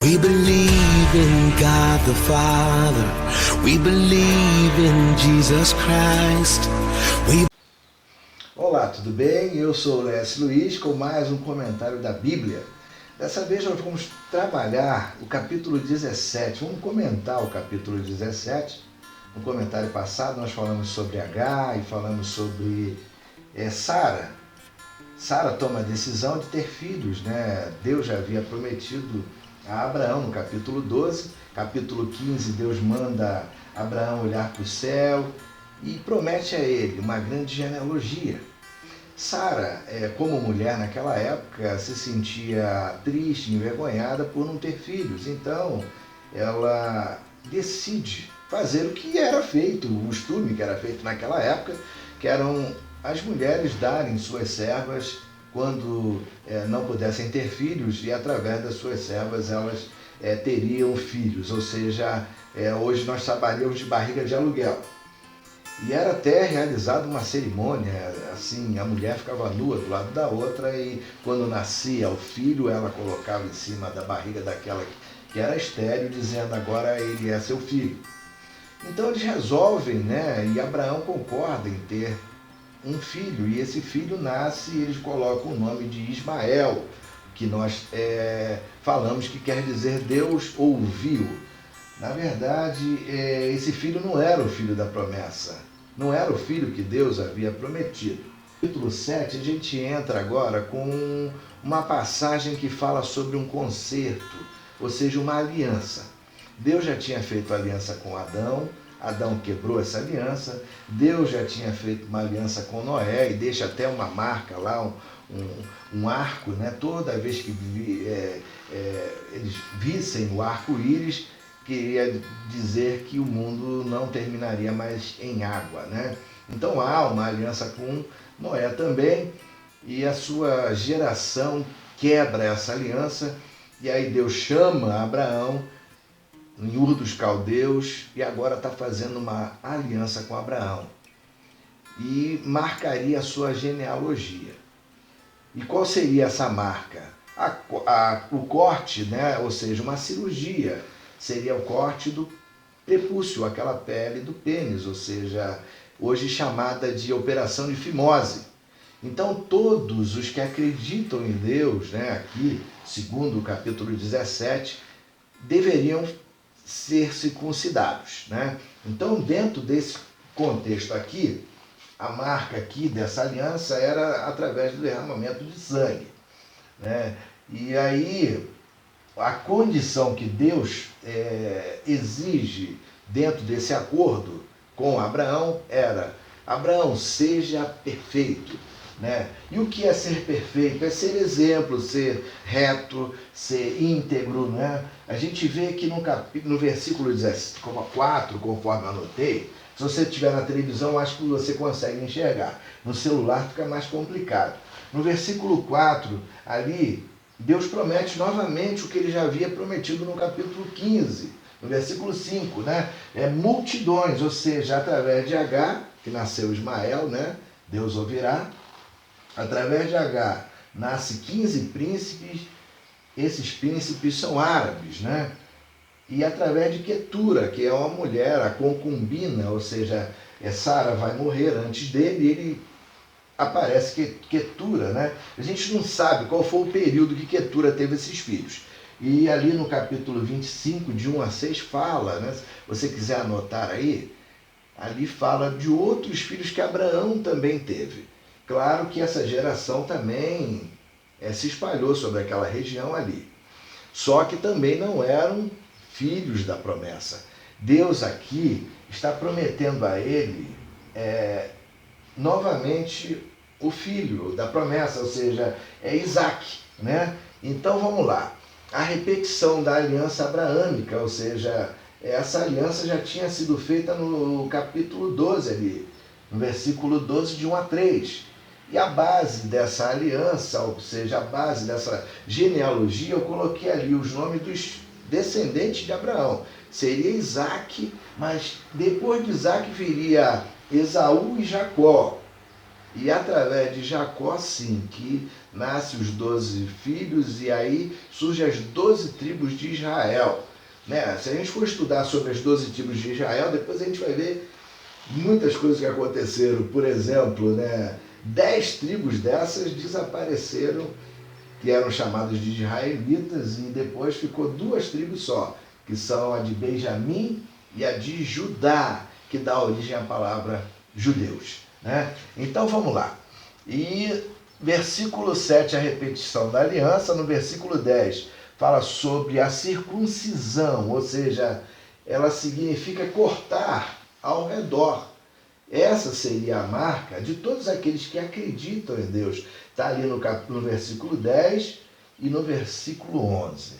We believe in God the Father. We believe in Jesus Christ. Olá, tudo bem? Eu sou o Lécio Luiz com mais um comentário da Bíblia. Dessa vez nós vamos trabalhar o capítulo 17. Vamos comentar o capítulo 17. No comentário passado nós falamos sobre Agar e falamos sobre Sara. Sara toma a decisão de ter filhos, né? Deus já havia prometido a Abraão no capítulo 12. Capítulo 15, Deus manda Abraão olhar para o céu e promete a ele uma grande genealogia. Sara, como mulher naquela época, se sentia triste, envergonhada por não ter filhos. Então, ela decide fazer o que era feito, o costume que era feito naquela época, que eram as mulheres darem suas servas quando não pudessem ter filhos, e através das suas servas elas teriam filhos, ou seja, hoje nós chamaríamos de barriga de aluguel. E era até realizada uma cerimônia, assim, a mulher ficava nua do lado da outra e quando nascia o filho, ela colocava em cima da barriga daquela que era estéril, dizendo agora ele é seu filho. Então eles resolvem, né, e Abraão concorda em ter um filho, e esse filho nasce e eles colocam o nome de Ismael, que nós falamos que quer dizer Deus ouviu. Na verdade, esse filho não era o filho da promessa, não era o filho que Deus havia prometido. No capítulo 7, a gente entra agora com uma passagem que fala sobre um concerto, ou seja, uma aliança. Deus já tinha feito aliança com Adão, Adão quebrou essa aliança, Deus já tinha feito uma aliança com Noé e deixa até uma marca lá, um arco, né? Toda vez que eles vissem o arco-íris, queria dizer que o mundo não terminaria mais em água, né? Então há uma aliança com Noé também, e a sua geração quebra essa aliança, e aí Deus chama Abraão em Ur dos Caldeus, e agora está fazendo uma aliança com Abraão, e marcaria a sua genealogia. E qual seria essa marca? O corte, né? Ou seja, uma cirurgia, seria o corte do prepúcio, aquela pele do pênis, ou seja, hoje chamada de operação de fimose. Então todos os que acreditam em Deus, né, aqui, segundo o capítulo 17, deveriam ser circuncidados, né? Então, dentro desse contexto aqui, a marca aqui dessa aliança era através do derramamento de sangue, né? E aí, a condição que Deus exige dentro desse acordo com Abraão era: Abraão, seja perfeito, né? E o que é ser perfeito? É ser exemplo, ser reto, ser íntegro, né? A gente vê que no versículo 4, conforme eu anotei, se você estiver na televisão, acho que você consegue enxergar. No celular fica mais complicado. No versículo 4, ali, Deus promete novamente o que ele já havia prometido no capítulo 15, no versículo 5, né? Multidões, ou seja, através de Agar, que nasceu Ismael, né? Deus ouvirá. Através de Agar nasce 15 príncipes, esses príncipes são árabes, né? E através de Quetura, que é uma mulher, a concubina, ou seja, Sara vai morrer antes dele, e ele aparece Quetura, né? A gente não sabe qual foi o período que Quetura teve esses filhos. E ali no capítulo 25, de 1 a 6, fala, né? Se você quiser anotar aí, ali fala de outros filhos que Abraão também teve. Claro que essa geração também se espalhou sobre aquela região ali. Só que também não eram filhos da promessa. Deus aqui está prometendo a ele novamente o filho da promessa, ou seja, Isaac, né? Então vamos lá. A repetição da aliança abraâmica, ou seja, essa aliança já tinha sido feita no capítulo 12 ali, no versículo 12, de 1 a 3. E a base dessa aliança, ou seja, a base dessa genealogia, eu coloquei ali os nomes dos descendentes de Abraão. Seria Isaac, mas depois de Isaac viria Esaú e Jacó. E através de Jacó, sim, que nascem os 12 filhos e aí surgem as 12 tribos de Israel. Né? Se a gente for estudar sobre as 12 tribos de Israel, depois a gente vai ver muitas coisas que aconteceram. Por exemplo, né, 10 tribos dessas desapareceram, que eram chamadas de israelitas, e depois ficou 2 tribos só, que são a de Benjamim e a de Judá, que dá origem à palavra judeus. Né? Então vamos lá. E versículo 7, a repetição da aliança. No versículo 10, fala sobre a circuncisão, ou seja, ela significa cortar ao redor. Essa seria a marca de todos aqueles que acreditam em Deus. Está ali no versículo 10 e no versículo 11.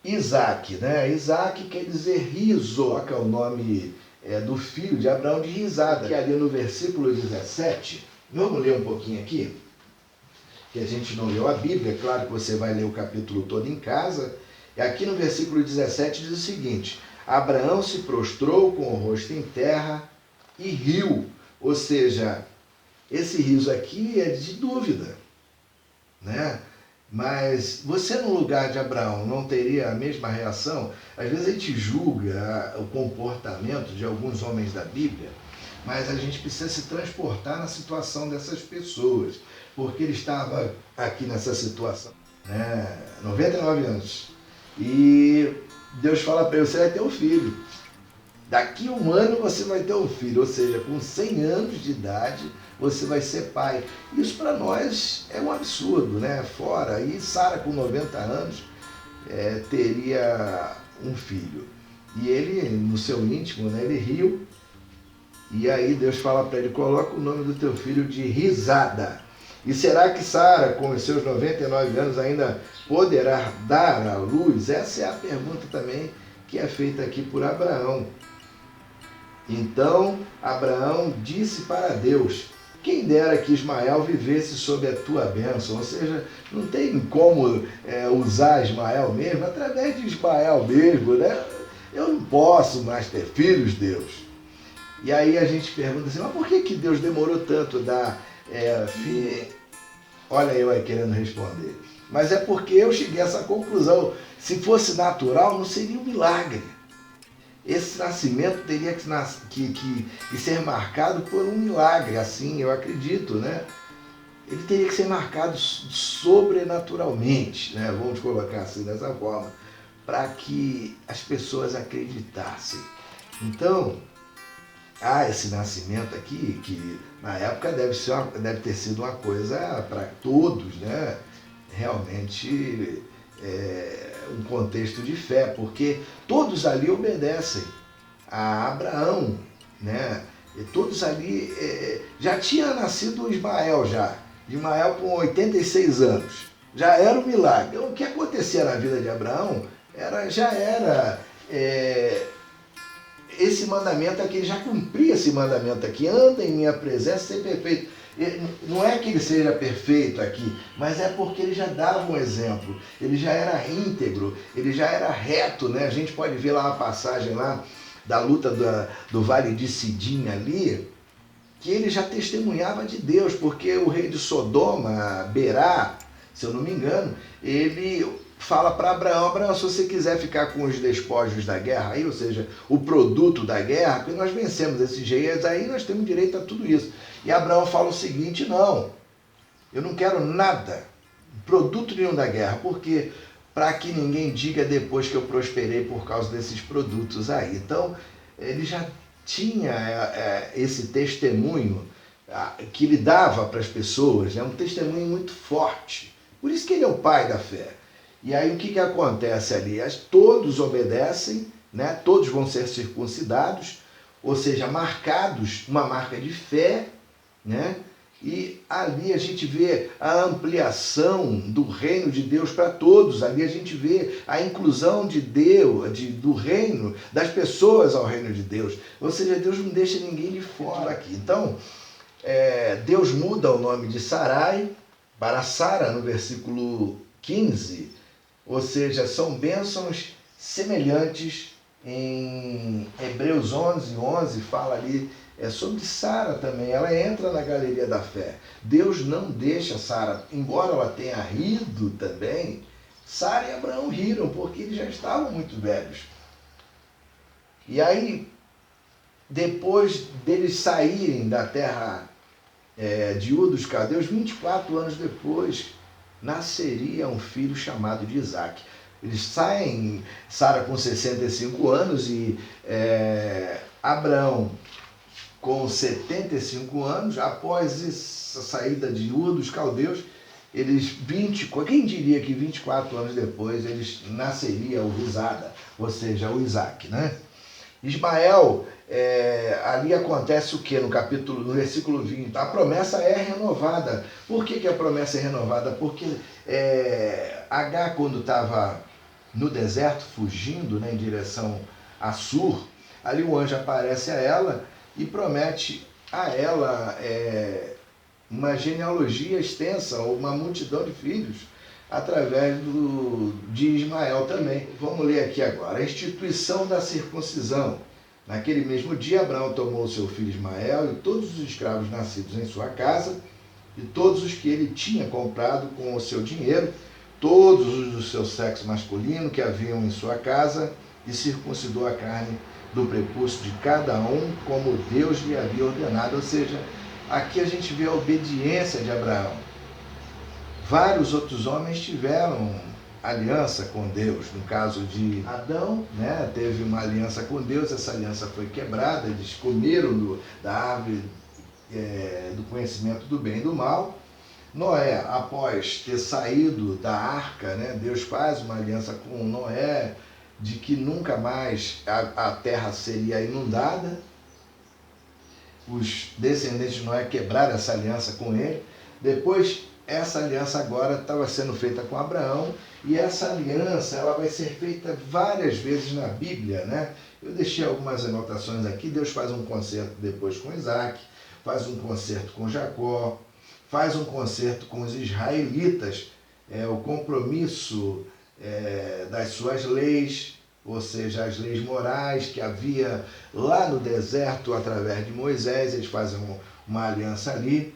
Isaac, né? Isaac quer dizer riso, que é o nome do filho de Abraão, de risada. Que ali no versículo 17, vamos ler um pouquinho aqui, que a gente não leu a Bíblia, claro que você vai ler o capítulo todo em casa. E aqui no versículo 17 diz o seguinte: Abraão se prostrou com o rosto em terra e riu. Ou seja, esse riso aqui é de dúvida, né? Mas você no lugar de Abraão não teria a mesma reação? Às vezes a gente julga o comportamento de alguns homens da Bíblia, mas a gente precisa se transportar na situação dessas pessoas, porque ele estava aqui nessa situação, né? 99 anos, e Deus fala para ele: você vai ter um filho, daqui a 1 ano você vai ter um filho, ou seja, com 100 anos de idade você vai ser pai. Isso para nós é um absurdo, né? Fora, e Sara com 90 anos teria um filho. E ele, no seu íntimo, né, ele riu, e aí Deus fala para ele: coloca o nome do teu filho de risada. E será que Sara, com os seus 99 anos, ainda poderá dar à luz? Essa é a pergunta também que é feita aqui por Abraão. Então Abraão disse para Deus: quem dera que Ismael vivesse sob a tua bênção. Ou seja, não tem como usar Ismael mesmo, através de Ismael mesmo, né? Eu não posso mais ter filhos, Deus. E aí a gente pergunta assim: mas por que Deus demorou tanto a dar filho? Olha eu aí querendo responder. Mas é porque eu cheguei a essa conclusão: se fosse natural, não seria um milagre. Esse nascimento teria que ser marcado por um milagre, assim eu acredito, né? Ele teria que ser marcado sobrenaturalmente, né? Vamos colocar assim dessa forma, para que as pessoas acreditassem. Então, há esse nascimento aqui, que na época deve ter sido uma coisa para todos, né? Realmente um contexto de fé, porque todos ali obedecem a Abraão, né? E todos ali já tinha nascido Ismael já. Ismael com 86 anos. Já era um milagre. Então, o que acontecia na vida de Abraão já era esse mandamento aqui, ele já cumpria esse mandamento aqui: anda em minha presença, ser perfeito. Não é que ele seja perfeito aqui, mas é porque ele já dava um exemplo, ele já era íntegro, ele já era reto, né? A gente pode ver lá uma passagem lá da luta do Vale de Sidim ali, que ele já testemunhava de Deus, porque o rei de Sodoma, Berá, se eu não me engano, ele fala para Abraão: Abraão, se você quiser ficar com os despojos da guerra aí, ou seja, o produto da guerra, porque nós vencemos esses reis aí, nós temos direito a tudo isso. E Abraão fala o seguinte: não, eu não quero nada, produto nenhum da guerra, porque para que ninguém diga depois que eu prosperei por causa desses produtos aí. Então, ele já tinha esse testemunho que ele dava para as pessoas, né? Um testemunho muito forte. Por isso que ele é o pai da fé. E aí o que acontece ali? Todos obedecem, né? Todos vão ser circuncidados, ou seja, marcados, uma marca de fé, né? E ali a gente vê a ampliação do reino de Deus para todos. Ali a gente vê a inclusão de Deus, do reino, das pessoas ao reino de Deus. Ou seja, Deus não deixa ninguém de fora aqui. Então, Deus muda o nome de Sarai para Sara no versículo 15. Ou seja, são bênçãos semelhantes Em Hebreus 11 fala ali sobre Sara também. Ela entra na galeria da fé. Deus não deixa Sara, embora ela tenha rido também, Sara e Abraão riram, porque eles já estavam muito velhos. E aí, depois deles saírem da terra de Ur dos Caldeus, 24 anos depois, nasceria um filho chamado de Isaac. Eles saem, Sara com 65 anos e Abraão com 75 anos, após essa saída de Ur dos Caldeus, quem diria que 24 anos depois eles nasceria o Risada, ou seja, o Isaac, né? Ismael, ali acontece o que no versículo 20? A promessa é renovada. Por que a promessa é renovada? Porque Agar, quando estava no deserto, fugindo, né, em direção a Sur, ali o anjo aparece a ela e promete a ela uma genealogia extensa, uma multidão de filhos, através de Ismael também. Vamos ler aqui agora. A instituição da circuncisão. Naquele mesmo dia, Abraão tomou seu filho Ismael e todos os escravos nascidos em sua casa e todos os que ele tinha comprado com o seu dinheiro, todos os do seu sexo masculino que haviam em sua casa, e circuncidou a carne do prepúcio de cada um, como Deus lhe havia ordenado. Ou seja, aqui a gente vê a obediência de Abraão. Vários outros homens tiveram aliança com Deus. No caso de Adão, né, teve uma aliança com Deus, essa aliança foi quebrada, eles comeram da árvore do conhecimento do bem e do mal. Noé, após ter saído da arca, né, Deus faz uma aliança com Noé de que nunca mais a terra seria inundada. Os descendentes de Noé quebraram essa aliança com ele. Depois, essa aliança agora estava sendo feita com Abraão, e essa aliança ela vai ser feita várias vezes na Bíblia, né? Eu deixei algumas anotações aqui. Deus faz um concerto depois com Isaac, faz um concerto com Jacó, faz um concerto com os israelitas, o compromisso das suas leis, ou seja, as leis morais que havia lá no deserto através de Moisés. Eles fazem uma aliança ali.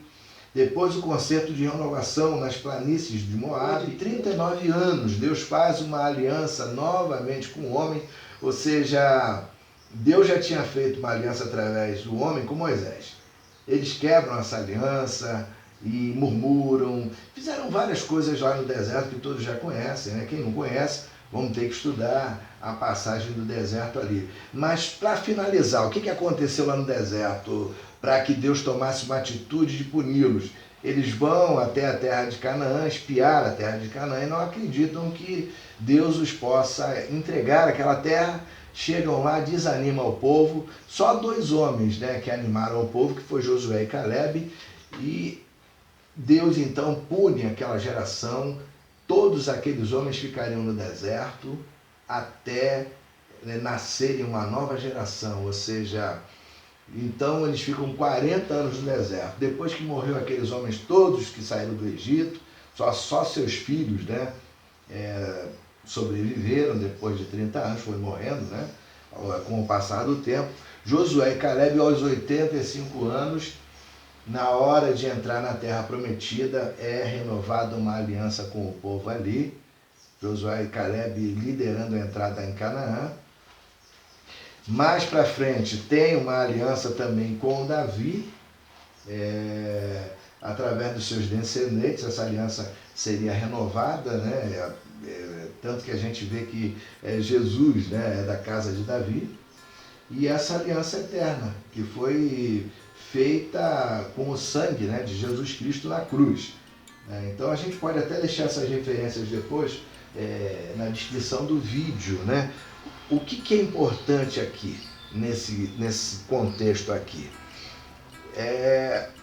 Depois o concerto de renovação nas planícies de Moabe, 39 anos, Deus faz uma aliança novamente com o homem, ou seja, Deus já tinha feito uma aliança através do homem com Moisés. Eles quebram essa aliança e murmuram, fizeram várias coisas lá no deserto que todos já conhecem, né? Quem não conhece, vamos ter que estudar a passagem do deserto ali. Mas para finalizar, o que aconteceu lá no deserto para que Deus tomasse uma atitude de puni-los? Eles vão até a terra de Canaã, espiar a terra de Canaã, e não acreditam que Deus os possa entregar aquela terra. Chegam lá, desanimam o povo. Só 2 homens, né, que animaram o povo, que foi Josué e Caleb, e Deus então pune aquela geração. Todos aqueles homens ficariam no deserto até nascerem uma nova geração, ou seja, então eles ficam 40 anos no deserto. Depois que morreu aqueles homens todos que saíram do Egito, só seus filhos, né, sobreviveram depois de 30 anos, foram morrendo, né, com o passar do tempo. Josué e Caleb, aos 85 anos, na hora de entrar na terra prometida, é renovada uma aliança com o povo ali. Josué e Caleb liderando a entrada em Canaã. Mais para frente tem uma aliança também com Davi, através dos seus descendentes. Essa aliança seria renovada, né? Tanto que a gente vê que Jesus, né, é da casa de Davi. E essa aliança eterna, que foi feita com o sangue, né, de Jesus Cristo na cruz. Então a gente pode até deixar essas referências depois na descrição do vídeo, né? O que é importante aqui, nesse contexto aqui?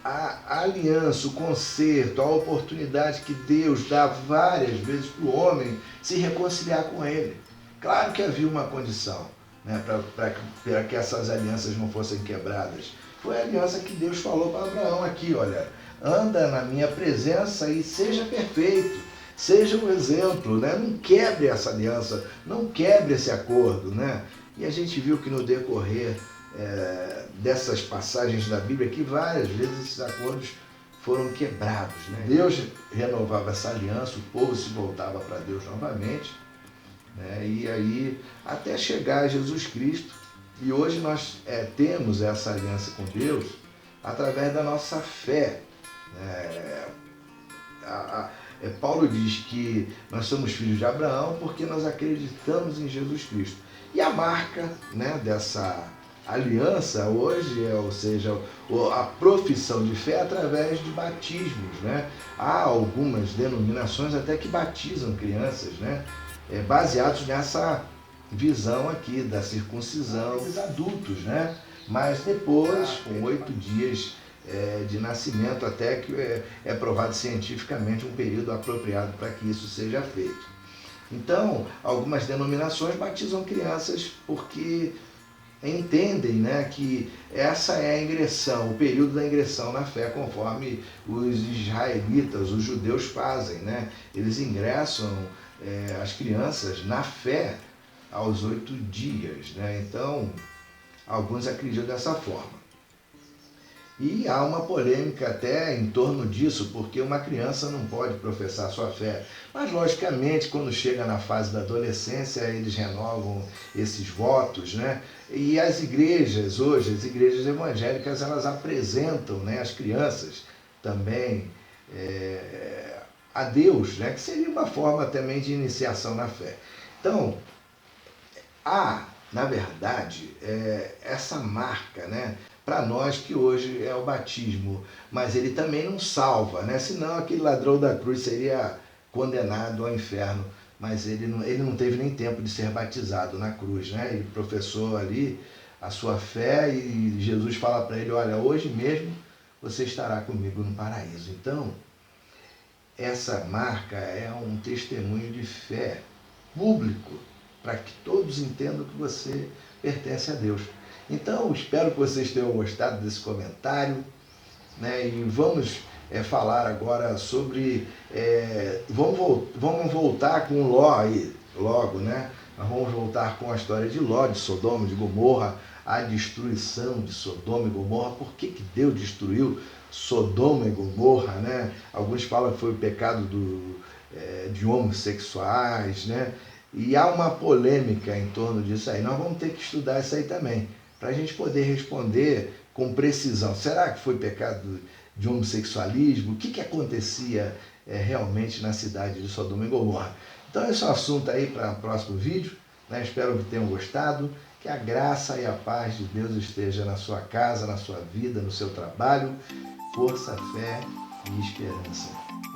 A aliança, o conserto, a oportunidade que Deus dá várias vezes para o homem se reconciliar com ele. Claro que havia uma condição, né, para que essas alianças não fossem quebradas. Foi a aliança que Deus falou para Abraão aqui, olha, anda na minha presença e seja perfeito, seja um exemplo, né? Não quebre essa aliança, não quebre esse acordo, né? E a gente viu que no decorrer dessas passagens da Bíblia que várias vezes esses acordos foram quebrados, né? Deus renovava essa aliança, o povo se voltava para Deus novamente, né? E aí até chegar a Jesus Cristo. E hoje nós temos essa aliança com Deus através da nossa fé. Paulo diz que nós somos filhos de Abraão porque nós acreditamos em Jesus Cristo. E a marca, né, dessa aliança hoje, ou seja, a profissão de fé através de batismos, né? Há algumas denominações até que batizam crianças, né, baseados nessa visão aqui da circuncisão dos adultos, né? Mas depois, com 8 dias de nascimento, até que é provado cientificamente um período apropriado para que isso seja feito. Então, algumas denominações batizam crianças porque entendem, né, que essa é a ingressão, o período da ingressão na fé, conforme os israelitas, os judeus fazem, né? Eles ingressam as crianças na fé aos 8 dias, né? Então, alguns acreditam dessa forma. E há uma polêmica até em torno disso, porque uma criança não pode professar sua fé. Mas, logicamente, quando chega na fase da adolescência, eles renovam esses votos, né? E as igrejas, hoje, as igrejas evangélicas, elas apresentam, né, as crianças também a Deus, né? Que seria uma forma também de iniciação na fé. Então, na verdade, essa marca, né, para nós que hoje é o batismo, mas ele também não salva, né? Senão aquele ladrão da cruz seria condenado ao inferno, mas ele não teve nem tempo de ser batizado na cruz, né? Ele professou ali a sua fé e Jesus fala para ele: olha, hoje mesmo você estará comigo no paraíso. Então, essa marca é um testemunho de fé público, para que todos entendam que você pertence a Deus. Então, espero que vocês tenham gostado desse comentário, né? E vamos falar agora sobre... vamos voltar com Ló aí, logo, né? Nós vamos voltar com a história de Ló, de Sodoma, de Gomorra, a destruição de Sodoma e Gomorra. Por que Deus destruiu Sodoma e Gomorra, né? Alguns falam que foi o pecado de homossexuais, né? E há uma polêmica em torno disso aí. Nós vamos ter que estudar isso aí também, para a gente poder responder com precisão. Será que foi pecado de homossexualismo? O que acontecia realmente na cidade de Sodoma e Gomorra? Então esse é um assunto aí para o próximo vídeo, né? Espero que tenham gostado. Que a graça e a paz de Deus esteja na sua casa, na sua vida, no seu trabalho. Força, fé e esperança.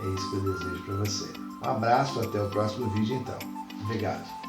É isso que eu desejo para você. Um abraço, até o próximo vídeo então. Obrigado.